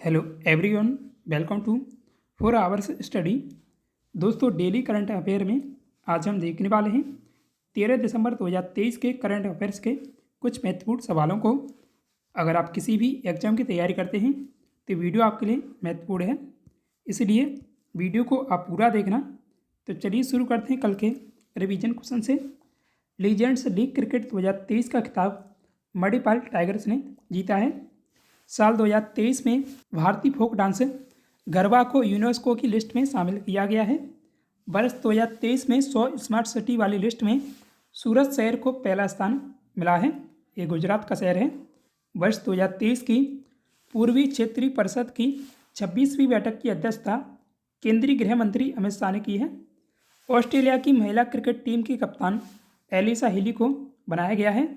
Hello everyone, welcome to 4 hours study. दोस्तों, daily current affair में आज हम देखने वाले हैं 13 दिसंबर 2023 के करंट अफेयर्स के कुछ महत्वपूर्ण सवालों को। अगर आप किसी भी एग्जाम की तैयारी करते हैं तो वीडियो आपके लिए महत्वपूर्ण है, इसलिए वीडियो को आप पूरा देखना। तो चलिए शुरू करते हैं कल के रिवीजन क्वेश्चन से। लीजेंड्स लीग क्रिकेट 2023 का खिताब मणिपाल टाइगर्स ने जीता है। साल 2023 में भारतीय फोक डांस गरबा को यूनेस्को की लिस्ट में शामिल किया गया है। वर्ष 2023 में 100 स्मार्ट सिटी वाली लिस्ट में सूरत शहर को पहला स्थान मिला है। ये गुजरात का शहर है। वर्ष 2023 की पूर्वी क्षेत्रीय परिषद की 26वीं बैठक की अध्यक्षता केंद्रीय गृह मंत्री अमित शाह ने की है। ऑस्ट्रेलिया की महिला क्रिकेट टीम की कप्तान एलिसा हिली को बनाया गया है।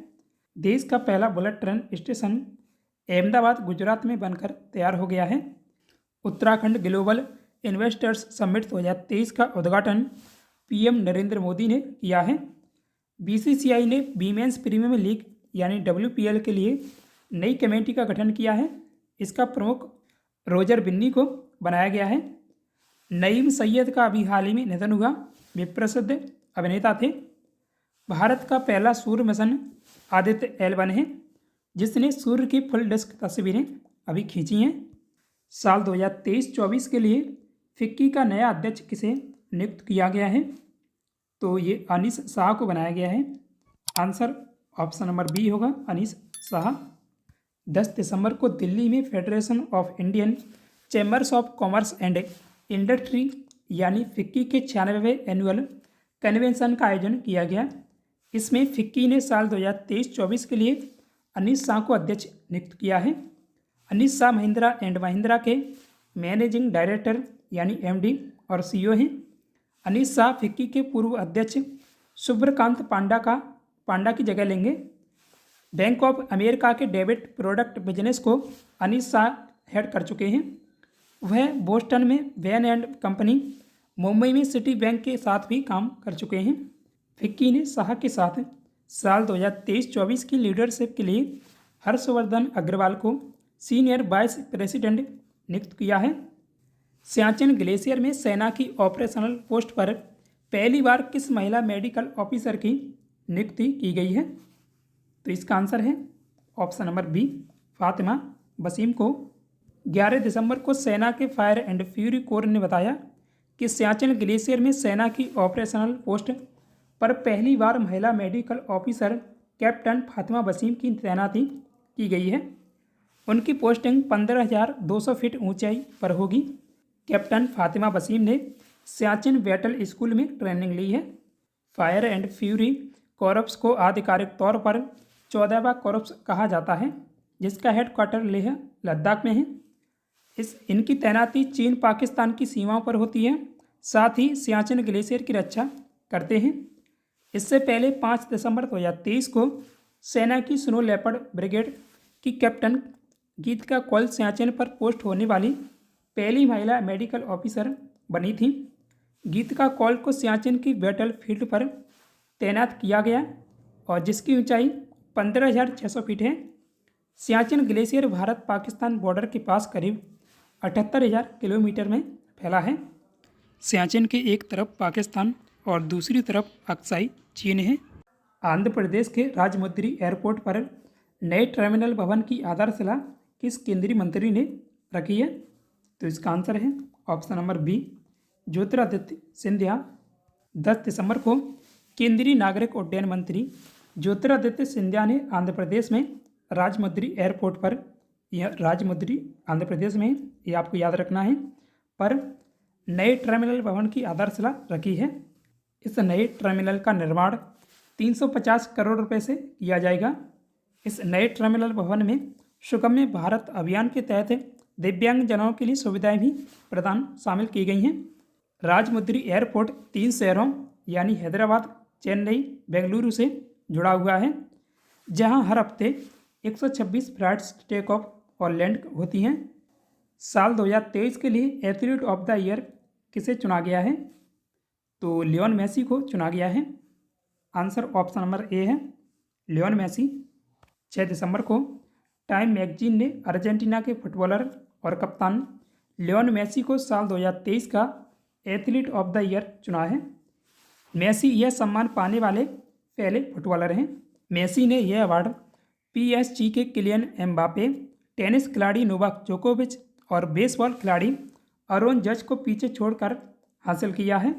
देश का पहला bullet train station Ahmedabad Gujarat में बनकर तैयार हो गया है। उत्तराखंड ग्लोबल इन्वेस्टर्स समिट 2023 का उद्घाटन पीएम नरेंद्र मोदी ने किया है। बीसीसीआई ने वीमेंस प्रीमियर लीग यानी डब्ल्यूपीएल के लिए नई कमेटी का गठन किया है। इसका प्रमुख रोजर बिन्नी को बनाया गया है। नईम सैयद का अभी हाल ही में निधन हुआ। वे प्रसिद्ध अभिनेता थे। भारत का पहला सूर्य मिशन आदित्य L1 है, जिसने सूर्य की फुल डिस्क तस्वीरें अभी खींची हैं। साल 2023-24 के लिए फिक्की का नया अध्यक्ष किसे नियुक्त किया गया है? तो ये अनीस शाह को बनाया गया है। आंसर ऑप्शन नंबर बी होगा, अनीस शाह। 10 दिसंबर को दिल्ली में federation of Indian chambers of commerce and industry यानी फिक्की के 96वें एनुअल कन्वेंशन का आयोजन किया गया। इसमें फिक्की ने साल 2023-24 के लिए अनीस शाह को अध्यक्ष नियुक्त किया है। अनीस शाह महिंद्रा एंड महिंद्रा के मैनेजिंग डायरेक्टर यानी MD और CEO हैं। अनीस शाह फिक्की के पूर्व अध्यक्ष सुब्रकांत पांडा की जगह लेंगे। बैंक ऑफ अमेरिका के डेबिट प्रोडक्ट बिजनेस को अनीस शाह हेड कर चुके हैं। वह बोस्टन में वैन एंड कंपनी, मुंबई में सिटी बैंक के साथ भी काम कर चुके हैं। फिक्की ने शाह के साथ साल 2023-24 की लीडरशिप के लिए हर्षवर्धन अग्रवाल को सीनियर वाइस प्रेसिडेंट नियुक्त किया है। सियाचिन ग्लेशियर में सेना की ऑपरेशनल पोस्ट पर पहली बार किस महिला मेडिकल ऑफिसर की नियुक्ति की गई है? तो इसका आंसर है option number B, Fatima Waseem को। 11 दिसंबर को सेना के फायर एंड फ्यूरी कोर ने बताया कि सियाचिन ग्लेशियर में सेना की ऑपरेशनल पोस्ट पर पहली बार महिला medical officer captain Fatima Waseem की तैनाती की गई है। उनकी पोस्टिंग 15,200 फीट ऊंचाई पर होगी। कैप्टन फातिमा वसीम ने सियाचिन बैटल स्कूल में ट्रेनिंग ली है। फायर एंड फ्यूरी कॉर्प्स को आधिकारिक तौर पर 14वां कॉर्प्स कहा जाता है, जिसका हेडक्वार्टर लेह लद्दाख में है। इनकी तैनाती चीन पाकिस्तान की सीमाओं पर होती है, साथ ही सियाचिन ग्लेशियर की रक्षा करते हैं। इससे पहले 5 दिसंबर 2023 को सेना की स्नो लेपर्ड ब्रिगेड की कैप्टन गीतिका कौल सियाचिन पर पोस्ट होने वाली पहली महिला मेडिकल ऑफिसर बनी थी। गीतिका कौल को सियाचिन की बैटल फील्ड पर तैनात किया गया और जिसकी ऊंचाई 15,600 फीट है। सियाचिन ग्लेशियर भारत पाकिस्तान बॉर्डर के पास करीब 78,000 किलोमीटर में फैला है। सियाचिन के एक तरफ पाकिस्तान और दूसरी तरफ अक्साई चीन है। आंध्र प्रदेश के राजमुंद्री एयरपोर्ट पर नए टर्मिनल भवन की आधारशिला किस केंद्रीय मंत्री ने रखी है? तो इसका आंसर है option number B, Jyotiraditya Scindia. 10 दिसंबर को केंद्रीय नागरिक उड्डयन मंत्री ज्योतिरादित्य सिंधिया ने आंध्र प्रदेश में राजमुंद्री एयरपोर्ट पर, यह राजमुंद्री आंध्र प्रदेश में, ये आपको याद रखना है, पर नए टर्मिनल भवन की आधारशिला रखी है। इस नए टर्मिनल का निर्माण 350 करोड़ रुपए से किया जाएगा। इस नए टर्मिनल भवन में सुगम्य भारत अभियान के तहत दिव्यांगजनों के लिए सुविधाएं भी प्रदान शामिल की गई हैं। राजमुंद्री एयरपोर्ट 3 शहरों यानी हैदराबाद, चेन्नई, बेंगलुरु से जुड़ा हुआ है, जहां हर हफ्ते 126 फ्लाइट्स टेक ऑफ और लैंड होती हैं। साल 2023 के लिए एथलीट ऑफ द ईयर किसे चुना गया है? तो लियोन मेसी को चुना गया है। आंसर ऑप्शन नंबर ए है, लियोन मेसी। 6 दिसंबर को टाइम मैगजीन ने अर्जेंटीना के फुटबॉलर और कप्तान लियोन मेसी को साल 2023 का एथलीट ऑफ द ईयर चुना है। मेसी यह सम्मान पाने वाले पहले फुटबॉलर हैं। मेसी ने यह अवार्ड पीएसजी के किलियन एम्बापे, टेनिस खिलाड़ी नोवाक जोकोविच और बेसबॉल खिलाड़ी अरोन जज को पीछे छोड़कर हासिल किया है।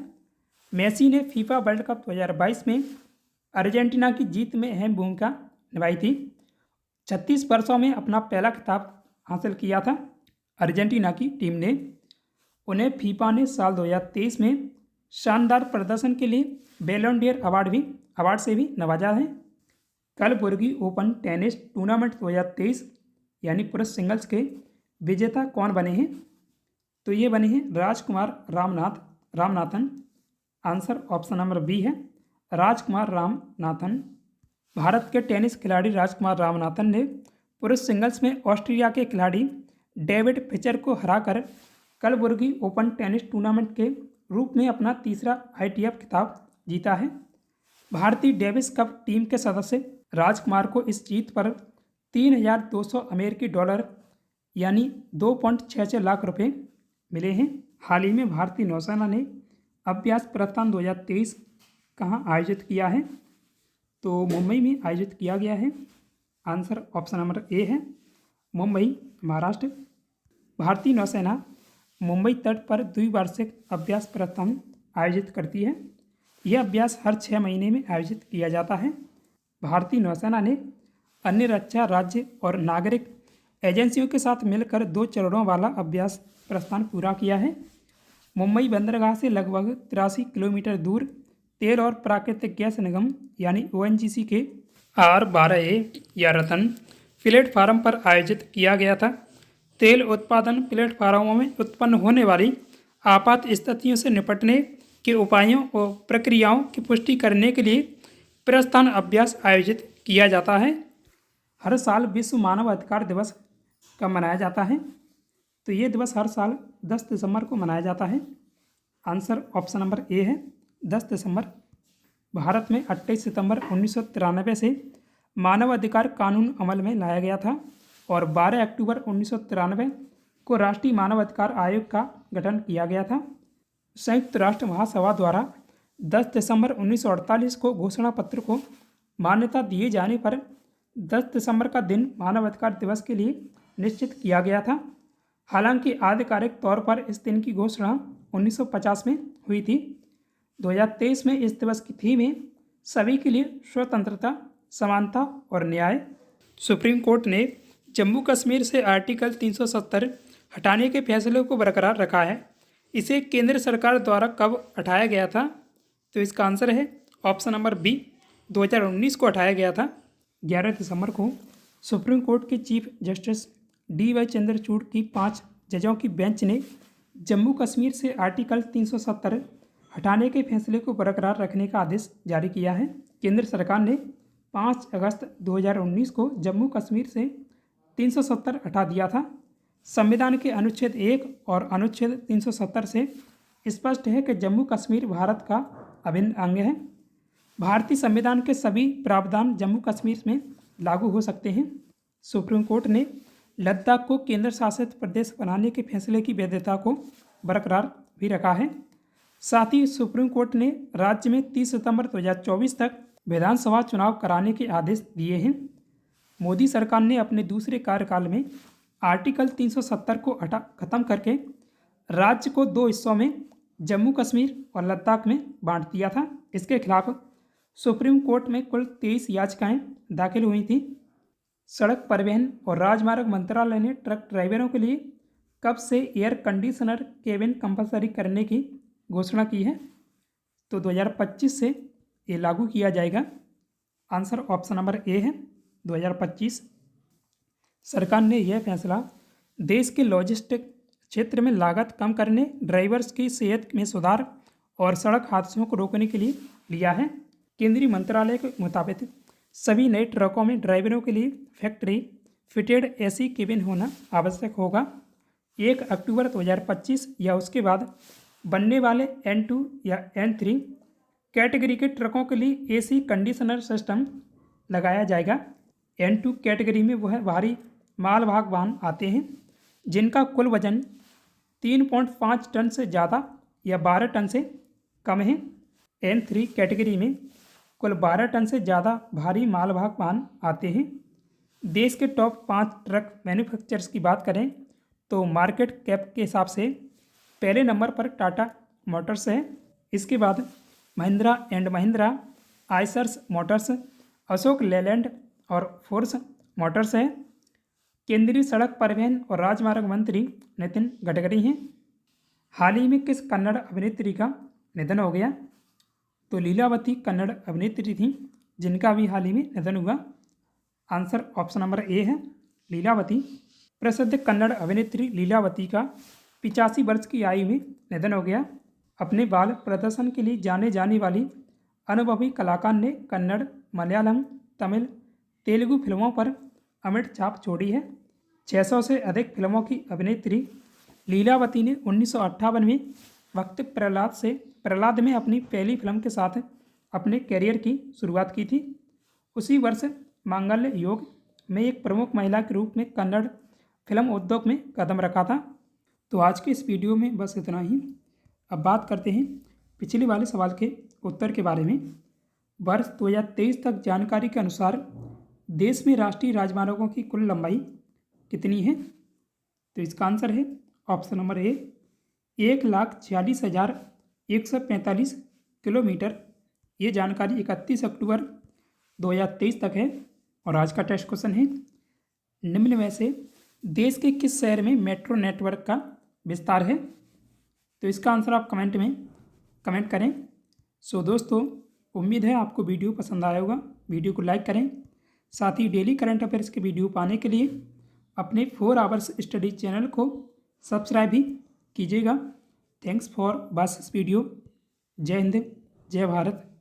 मेसी ने फीफा वर्ल्ड कप 2022 में अर्जेंटीना की जीत में अहम भूमिका निभाई थी। 36 वर्षों में अपना पहला खिताब हासिल किया था। अर्जेंटीना की टीम ने उन्हें फीफा ने साल 2023 में शानदार प्रदर्शन के लिए बैलन डोर अवार्ड से भी नवाजा है। कलबुर्गी ओपन टेनिस टूर्नामेंट 2023 यानी पुरुष सिंगल्स के विजेता कौन बने हैं? तो ये बने हैं Rajkumar Ramanathan. Answer option number B है, राजकुमार रामनाथन। भारत के टेनिस खिलाड़ी राजकुमार रामनाथन ने पुरुष सिंगल्स में ऑस्ट्रिया के खिलाड़ी डेविड फिचर को हराकर कलबुर्गी ओपन टेनिस टूर्नामेंट के रूप में अपना तीसरा ITF खिताब जीता है। भारतीय डेविस कप टीम के सदस्य राजकुमार को इस जीत पर $3,200 यानी 2.66 लाख रुपए मिले हैं। हाल ही में भारतीय नौसेना ने अभ्यास प्रस्थान 2023 कहाँ आयोजित किया है? तो मुंबई में आयोजित किया गया है। आंसर ऑप्शन नंबर ए है, मुंबई, महाराष्ट्र। भारतीय नौसेना मुंबई तट पर द्विवार्षिक अभ्यास प्रस्थान आयोजित करती है। यह अभ्यास हर 6 महीने में आयोजित किया जाता है। भारतीय नौसेना ने अन्य रक्षा, राज्य और नागरिक एजेंसियों के साथ मिलकर 2 चरणों वाला अभ्यास प्रस्थान पूरा किया है। मुंबई बंदरगाह से लगभग 83 किलोमीटर दूर तेल और प्राकृतिक गैस निगम यानी ONGC के R12A या रतन प्लेटफार्म पर आयोजित किया गया था। तेल उत्पादन प्लेटफार्मों में उत्पन्न होने वाली आपात स्थितियों से निपटने के उपायों और प्रक्रियाओं की पुष्टि करने के लिए प्रस्थान अभ्यास आयोजित किया जाता है। हर साल विश्व मानव अधिकार दिवस कब मनाया जाता है? तो ये दिवस हर साल 10 दिसंबर को मनाया जाता है। आंसर ऑप्शन नंबर ए है, 10 दिसंबर। भारत में 28 सितंबर 1993 से मानवाधिकार कानून अमल में लाया गया था और 12 अक्टूबर 1993 को राष्ट्रीय मानवाधिकार आयोग का गठन किया गया था। संयुक्त राष्ट्र महासभा द्वारा 10 दिसंबर 1948 को घोषणा पत्र को मान्यता दिए जाने पर 10 दिसंबर का दिन मानवाधिकार दिवस के लिए निश्चित किया गया था। हालांकि आधिकारिक तौर पर इस दिन की घोषणा 1950 में हुई थी। 2023 में इस दिवस की थीम है सभी के लिए स्वतंत्रता, समानता और न्याय। सुप्रीम कोर्ट ने जम्मू कश्मीर से आर्टिकल 370 हटाने के फैसले को बरकरार रखा है। इसे केंद्र सरकार द्वारा कब हटाया गया था? तो इसका आंसर है ऑप्शन नंबर बी, 2019 को हटाया गया था। 11 दिसंबर को सुप्रीम कोर्ट के चीफ जस्टिस DY चंद्रचूड़ की 5 जजों की बेंच ने जम्मू कश्मीर से आर्टिकल 370 हटाने के फैसले को बरकरार रखने का आदेश जारी किया है। केंद्र सरकार ने 5 अगस्त 2019 को जम्मू कश्मीर से 370 हटा दिया था। संविधान के अनुच्छेद 1 और अनुच्छेद 370 से स्पष्ट है कि जम्मू कश्मीर भारत का अभिन्न अंग है। भारतीय संविधान के सभी प्रावधान जम्मू कश्मीर में लागू हो सकते हैं। सुप्रीम कोर्ट ने लद्दाख को केंद्र शासित प्रदेश बनाने के फैसले की वैधता को बरकरार भी रखा है। साथ ही सुप्रीम कोर्ट ने राज्य में 30 सितंबर 2024 तक विधानसभा चुनाव कराने के आदेश दिए हैं। मोदी सरकार ने अपने दूसरे कार्यकाल में आर्टिकल 370 को खत्म करके राज्य को 2 हिस्सों में जम्मू कश्मीर और लद्दाख में बांट दिया था। इसके खिलाफ सुप्रीम कोर्ट में कुल 23 याचिकाएं दाखिल हुई थी। सड़क परिवहन और राजमार्ग मंत्रालय ने ट्रक ड्राइवरों के लिए कब से एयर कंडीशनर केबिन कंपलसरी करने की घोषणा की है? तो 2025 से ये लागू किया जाएगा। आंसर ऑप्शन नंबर ए है, 2025। सरकार ने यह फैसला देश के लॉजिस्टिक क्षेत्र में लागत कम करने, ड्राइवर्स की सेहत में सुधार और सड़क हादसों को रोकने के लिए लिया है। केंद्रीय मंत्रालय के मुताबिक सभी नए ट्रकों में ड्राइवरों के लिए फैक्ट्री फिटेड AC केबिन होना आवश्यक होगा। 1 अक्टूबर 2025 या उसके बाद बनने वाले N2 या N3 कैटेगरी के ट्रकों के लिए AC कंडीशनर सिस्टम लगाया जाएगा। N2 कैटेगरी में वह भारी मालवाहक वाहन आते हैं जिनका कुल वजन 3.5 टन से ज़्यादा या 12 टन से कम है। N3 कैटेगरी में कुल 12 टन से ज़्यादा भारी मालवाहक वाहन आते हैं। देश के टॉप 5 ट्रक मैन्युफैक्चरर्स की बात करें तो मार्केट कैप के हिसाब से पहले नंबर पर टाटा मोटर्स है। इसके बाद महिंद्रा एंड महिंद्रा, आइसर्स मोटर्स, अशोक लेलैंड और फोर्स मोटर्स है। केंद्रीय सड़क परिवहन और राजमार्ग मंत्री नितिन गडकरी हैं। हाल ही में किस कन्नड़ अभिनेत्री का निधन हो गया? तो लीलावती कन्नड़ अभिनेत्री थी जिनका भी हाल ही में निधन हुआ। आंसर ऑप्शन नंबर ए है, लीलावती। प्रसिद्ध कन्नड़ अभिनेत्री लीलावती का 85 वर्ष की आयु में निधन हो गया। अपने बाल प्रदर्शन के लिए जाने जाने वाली अनुभवी कलाकार ने कन्नड़, मलयालम, तमिल, तेलुगु फिल्मों पर अमिट छाप छोड़ी है। 600 से अधिक फिल्मों की अभिनेत्री लीलावती ने 1958 में वक्त प्रहलाद में अपनी पहली फिल्म के साथ अपने कैरियर की शुरुआत की थी। उसी वर्ष मांगल्य योग में एक प्रमुख महिला के रूप में कन्नड़ फिल्म उद्योग में कदम रखा था। तो आज के इस वीडियो में बस इतना ही। अब बात करते हैं पिछले वाले सवाल के उत्तर के बारे में। वर्ष 2023 तक जानकारी के अनुसार देश में राष्ट्रीय राजमार्गों की कुल लंबाई कितनी है? तो इसका आंसर है ऑप्शन नंबर ए, 1,46,145 किलोमीटर। ये जानकारी 31 अक्टूबर 2023 तक है। और आज का टेस्ट क्वेश्चन है, निम्न में से देश के किस शहर में मेट्रो नेटवर्क का विस्तार है? तो इसका आंसर आप कमेंट में कमेंट करें। सो दोस्तों, उम्मीद है आपको वीडियो पसंद आया होगा। वीडियो को लाइक करें। साथ ही डेली करंट अफेयर्स के वीडियो पाने के लिए अपने 4 आवर्स स्टडी चैनल को सब्सक्राइब भी कीजिएगा। Thanks for watch this video. जय हिंद, जय भारत।